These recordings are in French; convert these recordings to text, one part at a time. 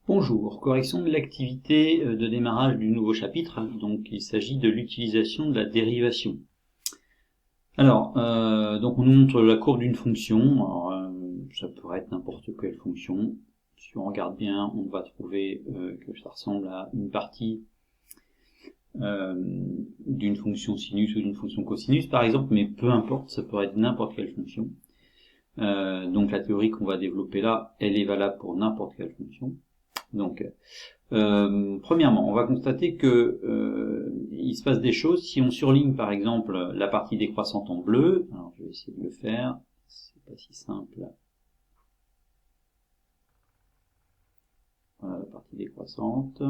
Bonjour, correction de l'activité de démarrage du nouveau chapitre. Donc il s'agit de l'utilisation de la dérivation. Alors, donc on nous montre la courbe d'une fonction. Alors, ça pourrait être n'importe quelle fonction. Si on regarde bien, on va trouver que ça ressemble à une partie d'une fonction sinus ou d'une fonction cosinus par exemple, mais peu importe, ça pourrait être n'importe quelle fonction. Donc la théorie qu'on va développer là, elle est valable pour n'importe quelle fonction. Donc, premièrement, on va constater que il se passe des choses. Si on surligne par exemple la partie décroissante en bleu, alors je vais essayer de le faire, c'est pas si simple. Voilà la partie décroissante.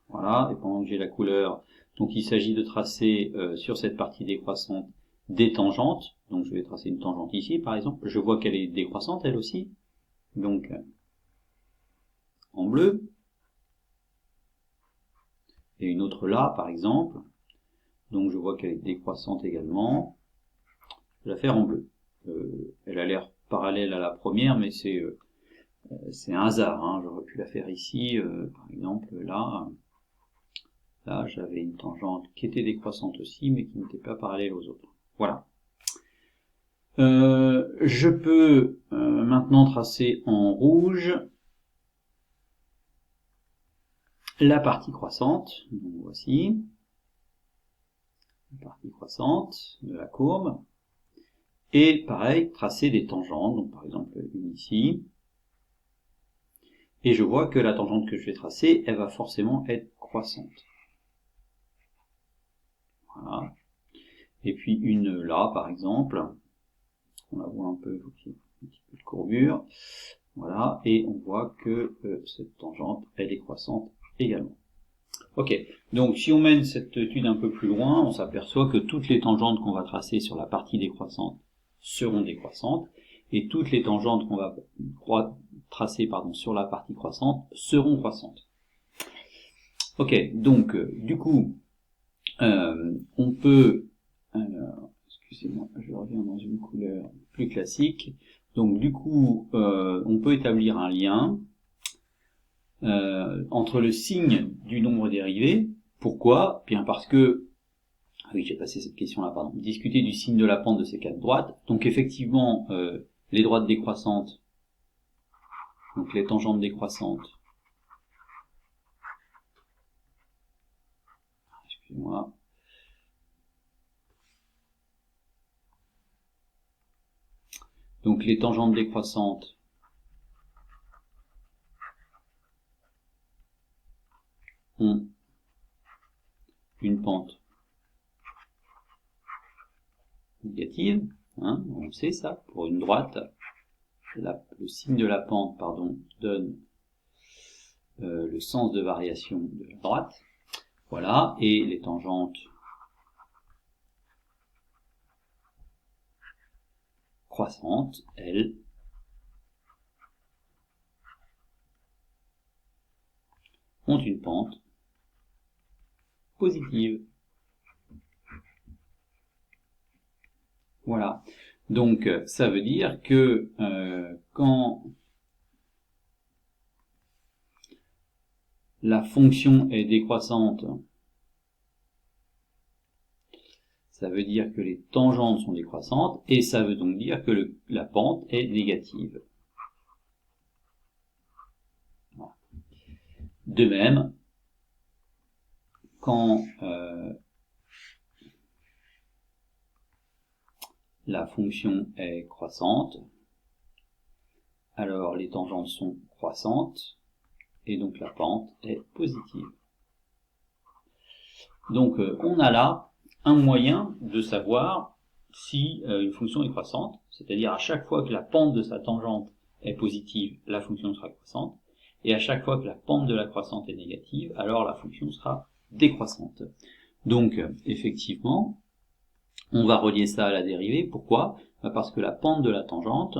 Voilà, et pendant que j'ai la couleur, donc il s'agit de tracer sur cette partie décroissante des tangentes. Donc je vais tracer une tangente ici par exemple. Je vois qu'elle est décroissante elle aussi. Donc en bleu. Et une autre là par exemple. Donc je vois qu'elle est décroissante également. Je vais la faire en bleu. Elle a l'air parallèle à la première, mais c'est un hasard. Hein. J'aurais pu la faire ici, par exemple là. Là, j'avais une tangente qui était décroissante aussi, mais qui n'était pas parallèle aux autres. Voilà. Je peux maintenant tracer en rouge la partie croissante. Donc voici la partie croissante de la courbe. Et pareil, tracer des tangentes. Donc par exemple une ici. Et je vois que la tangente que je vais tracer, elle va forcément être croissante. Voilà. Et puis une là, par exemple. On la voit un peu, un petit peu de courbure. Voilà. Et on voit que cette tangente, elle est croissante également. Ok. Donc, si on mène cette étude un peu plus loin, on s'aperçoit que toutes les tangentes qu'on va tracer sur la partie décroissante seront décroissantes. Et toutes les tangentes qu'on va tracer sur la partie croissante seront croissantes. Ok. Donc, du coup, on peut, alors, excusez-moi, je reviens dans une couleur plus classique. Donc du coup, on peut établir un lien entre le signe du nombre dérivé. Pourquoi? Bien parce que, ah oui, j'ai passé cette question-là, pardon. Discuter du signe de la pente de ces quatre droites. Donc effectivement, les droites décroissantes, donc les tangentes décroissantes, excusez-moi. Donc les tangentes décroissantes ont une pente négative, hein, on sait ça, pour une droite, le signe de la pente, donne le sens de variation de la droite, voilà, et les tangentes croissantes, elles, ont une pente positive. Voilà. Donc, ça veut dire que quand la fonction est décroissante, ça veut dire que les tangentes sont décroissantes, et ça veut donc dire que la pente est négative. Voilà. De même, quand la fonction est croissante, alors les tangentes sont croissantes, et donc la pente est positive. Donc on a là un moyen de savoir si une fonction est croissante, c'est-à-dire à chaque fois que la pente de sa tangente est positive, la fonction sera croissante, et à chaque fois que la pente de la croissante est négative, alors la fonction sera décroissante. Donc effectivement, on va relier ça à la dérivée. Pourquoi? Parce que la pente de la tangente,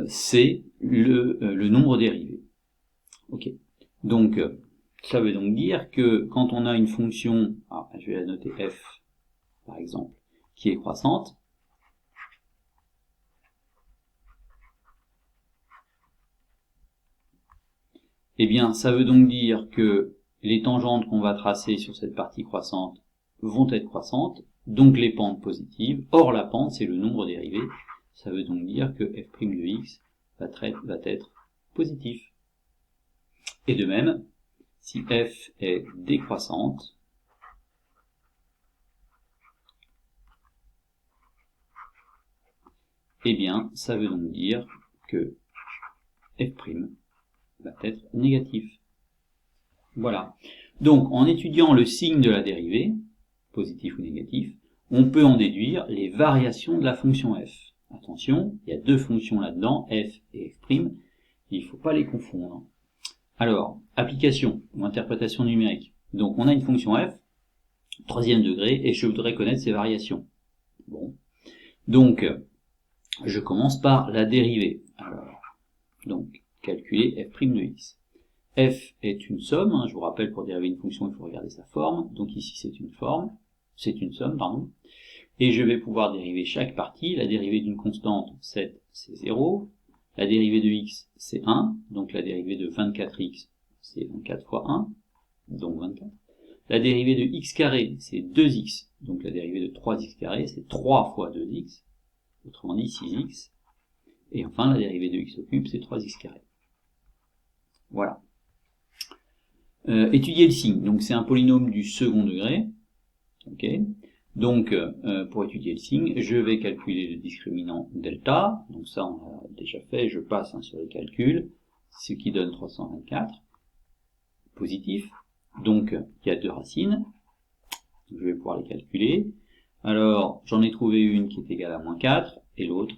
c'est le nombre dérivé. Ok. Donc, ça veut donc dire que quand on a une fonction, je vais la noter f, par exemple, qui est croissante, Eh bien, ça veut donc dire que les tangentes qu'on va tracer sur cette partie croissante vont être croissantes, donc les pentes positives. Or, la pente, c'est le nombre dérivé. Ça veut donc dire que f' de x va être positif. Et de même, si f est décroissante, eh bien, ça veut donc dire que f' va être négatif. Voilà. Donc, en étudiant le signe de la dérivée, positif ou négatif, on peut en déduire les variations de la fonction f. Attention, il y a deux fonctions là-dedans, f et f', il ne faut pas les confondre. Alors, application ou interprétation numérique. Donc, on a une fonction f, troisième degré, et je voudrais connaître ses variations. Bon. Donc, je commence par la dérivée. Alors, donc, calculer f' de x. F est une somme, hein, je vous rappelle, pour dériver une fonction, il faut regarder sa forme. Donc ici, c'est une somme, pardon. Et je vais pouvoir dériver chaque partie. La dérivée d'une constante, 7, c'est 0. La dérivée de x, c'est 1. Donc la dérivée de 24x, c'est 24 fois 1, donc 24. La dérivée de x carré, c'est 2x. Donc la dérivée de 3x carré, c'est 3 fois 2x. Autrement dit, 6x. Et enfin, la dérivée de x au cube, c'est 3x carré. Voilà. Étudier le signe. Donc c'est un polynôme du second degré. Okay. Donc pour étudier le signe, je vais calculer le discriminant delta. Donc ça on l'a déjà fait, je passe sur les calculs, ce qui donne 324 positif. Donc il y a deux racines. Je vais pouvoir les calculer. Alors j'en ai trouvé une qui est égale à moins 4 et l'autre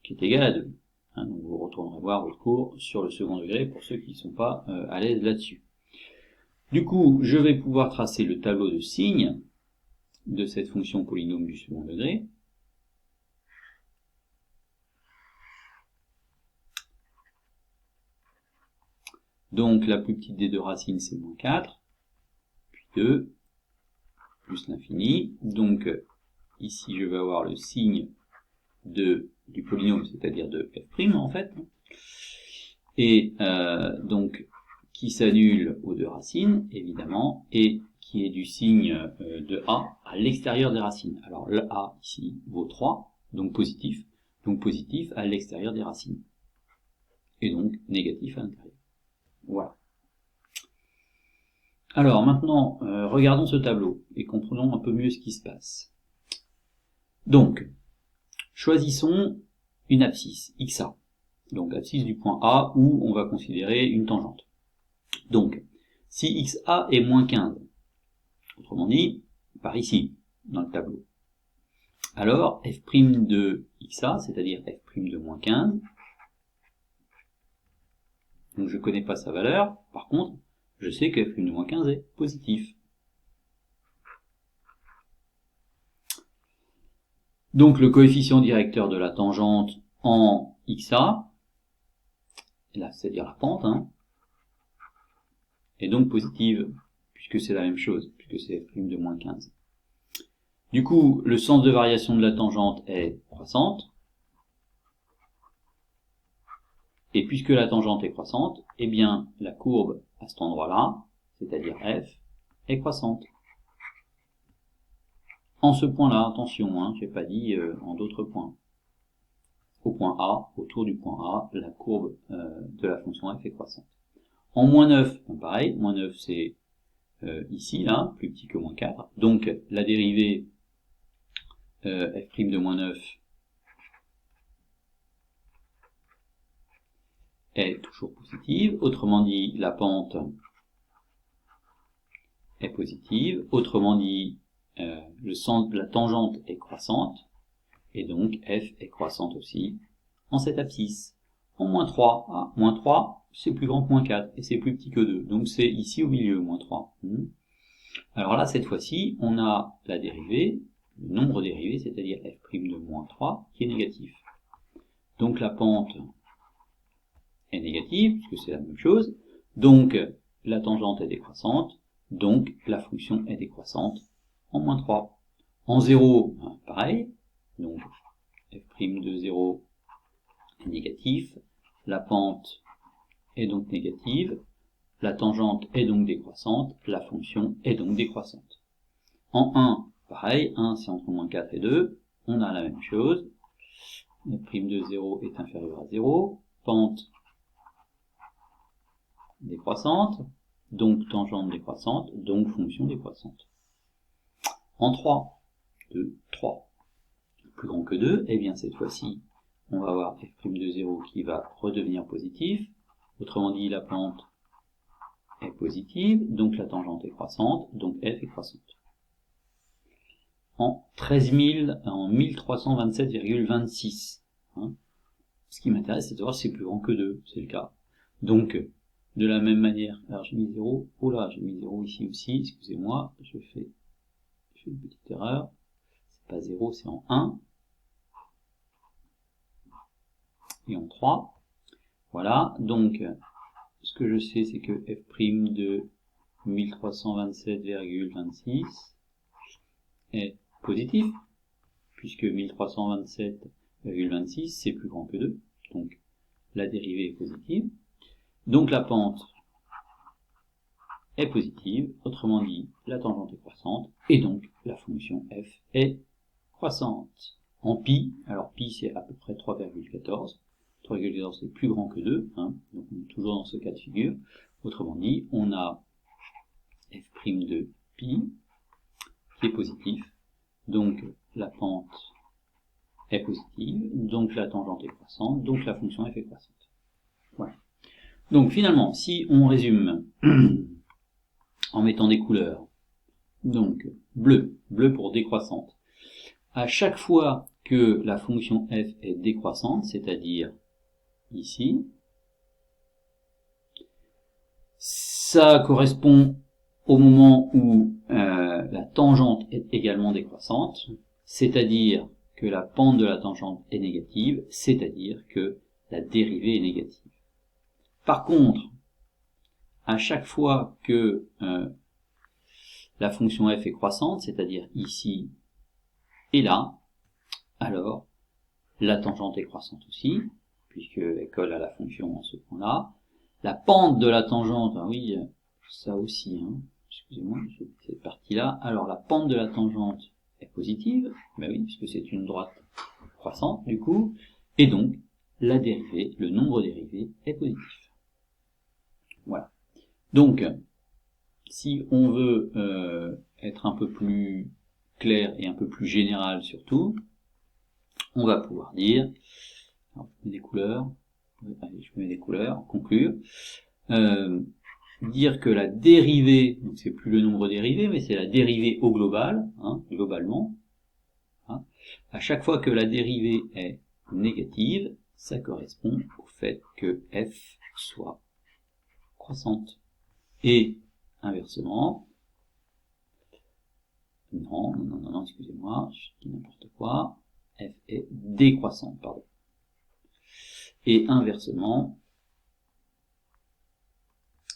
qui est égale à 2. Hein, donc vous retournerez voir votre cours sur le second degré pour ceux qui ne sont pas à l'aise là-dessus. Du coup, je vais pouvoir tracer le tableau de signes de cette fonction polynôme du second degré. Donc la plus petite des deux racines, c'est moins 4, puis 2, plus l'infini. Donc ici, je vais avoir le signe du polynôme, c'est-à-dire de f' en fait. Et donc, qui s'annule aux deux racines, évidemment, et qui est du signe de a à l'extérieur des racines. Alors le a ici vaut 3, donc positif à l'extérieur des racines. Et donc négatif à l'intérieur. Voilà. Alors maintenant, regardons ce tableau et comprenons un peu mieux ce qui se passe. Donc, choisissons une abscisse, xa. Donc abscisse du point A où on va considérer une tangente. Donc, si xa est moins 15, autrement dit, par ici, dans le tableau, alors f' de xa, c'est-à-dire f' de moins 15, donc je ne connais pas sa valeur, par contre, je sais que f' de moins 15 est positif. Donc le coefficient directeur de la tangente en xa, là c'est-à-dire la pente, hein, est donc positive, puisque c'est la même chose, puisque c'est f' de moins 15. Du coup, le sens de variation de la tangente est croissante, et puisque la tangente est croissante, eh bien la courbe à cet endroit-là, c'est-à-dire f, est croissante. En ce point-là, attention, hein, je n'ai pas dit en d'autres points. Au point A, autour du point A, la courbe de la fonction f est croissante. En moins 9, pareil, moins 9 c'est ici, là, plus petit que moins 4. Donc la dérivée f' de moins 9 est toujours positive. Autrement dit, la pente est positive. Autrement dit, la tangente est croissante. Et donc f est croissante aussi en cette abscisse. En moins 3, moins 3, c'est plus grand que moins 4, et c'est plus petit que 2. Donc c'est ici au milieu, moins 3. Alors là, cette fois-ci, on a la dérivée, le nombre dérivé, c'est-à-dire f' de moins 3, qui est négatif. Donc la pente est négative, puisque c'est la même chose. Donc la tangente est décroissante, donc la fonction est décroissante en moins 3. En 0, pareil, donc f' de 0 est négatif, la pente est donc négative, la tangente est donc décroissante, la fonction est donc décroissante. En 1, pareil, 1 c'est entre moins 4 et 2, on a la même chose, f' de 0 est inférieur à 0, pente décroissante, donc tangente décroissante, donc fonction décroissante. En 3, 2, 3, plus grand que 2, et bien cette fois-ci, on va avoir f' de 0 qui va redevenir positif, autrement dit la pente est positive, donc la tangente est croissante, donc f est croissante. En 1327,26, hein, ce qui m'intéresse c'est de voir si c'est plus grand que 2, c'est le cas. Donc, de la même manière, alors j'ai mis 0, oh là, j'ai mis 0 ici aussi, excusez-moi, je fais une petite erreur, c'est pas 0, c'est en 1, et en 3, voilà, donc, ce que je sais, c'est que f' de 1327,26 est positif, puisque 1327,26 c'est plus grand que 2, donc la dérivée est positive. Donc la pente est positive, autrement dit, la tangente est croissante, et donc la fonction f est croissante. En pi, alors pi c'est à peu près 3,14, 3,14 c'est plus grand que 2, hein, donc on est toujours dans ce cas de figure. Autrement dit, on a f' de pi qui est positif, donc la pente est positive, donc la tangente est croissante, donc la fonction f est croissante. Voilà. Donc finalement, si on résume en mettant des couleurs, donc bleu pour décroissante, à chaque fois que la fonction f est décroissante, c'est-à-dire ici, ça correspond au moment où la tangente est également décroissante, c'est-à-dire que la pente de la tangente est négative, c'est-à-dire que la dérivée est négative. Par contre, à chaque fois que la fonction f est croissante, c'est-à-dire ici et là, alors la tangente est croissante aussi, puisqu'elle colle à la fonction en ce point-là. La pente de la tangente, ah oui, ça aussi, hein, excusez-moi, cette partie-là, alors la pente de la tangente est positive, ben oui, puisque c'est une droite croissante du coup, et donc la dérivée, le nombre dérivé est positif. Voilà. Donc, si on veut être un peu plus clair et un peu plus général surtout, on va pouvoir dire, alors je mets des couleurs, allez, je mets des couleurs, conclure, dire que la dérivée, donc c'est plus le nombre dérivé, mais c'est la dérivée au global, hein, globalement, hein, à chaque fois que la dérivée est négative, ça correspond au fait que f soit croissante. Et inversement, non, excusez-moi, je dis n'importe quoi, f est décroissante, pardon. Et inversement,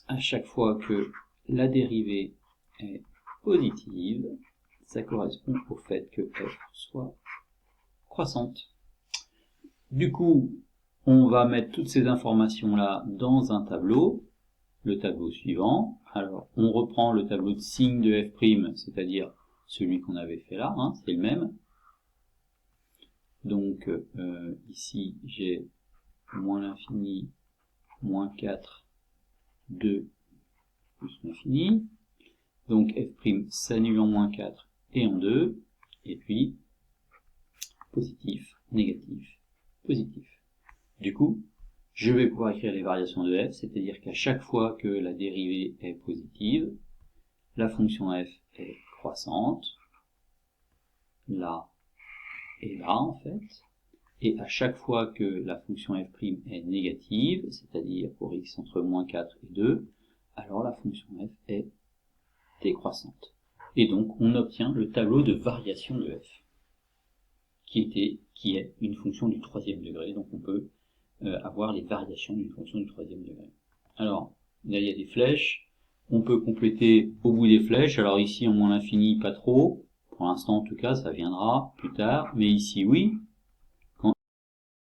à chaque fois que la dérivée est positive, ça correspond au fait que f soit croissante. Du coup, on va mettre toutes ces informations-là dans un tableau, le tableau suivant. Alors, on reprend le tableau de signe de f', c'est-à-dire celui qu'on avait fait là, hein, c'est le même. Donc, ici, j'ai moins l'infini, moins 4, 2, plus l'infini. Donc, f' s'annule en moins 4 et en 2, et puis, positif, négatif, positif. Du coup, je vais pouvoir écrire les variations de f, c'est-à-dire qu'à chaque fois que la dérivée est positive, la fonction f est croissante, là et là en fait, et à chaque fois que la fonction f' est négative, c'est-à-dire pour x entre moins 4 et 2, alors la fonction f est décroissante. Et donc on obtient le tableau de variation de f, qui est une fonction du troisième degré, donc on peut avoir les variations d'une fonction du troisième degré. Alors, là il y a des flèches, on peut compléter au bout des flèches, alors ici en moins l'infini pas trop, pour l'instant en tout cas ça viendra plus tard, mais ici oui,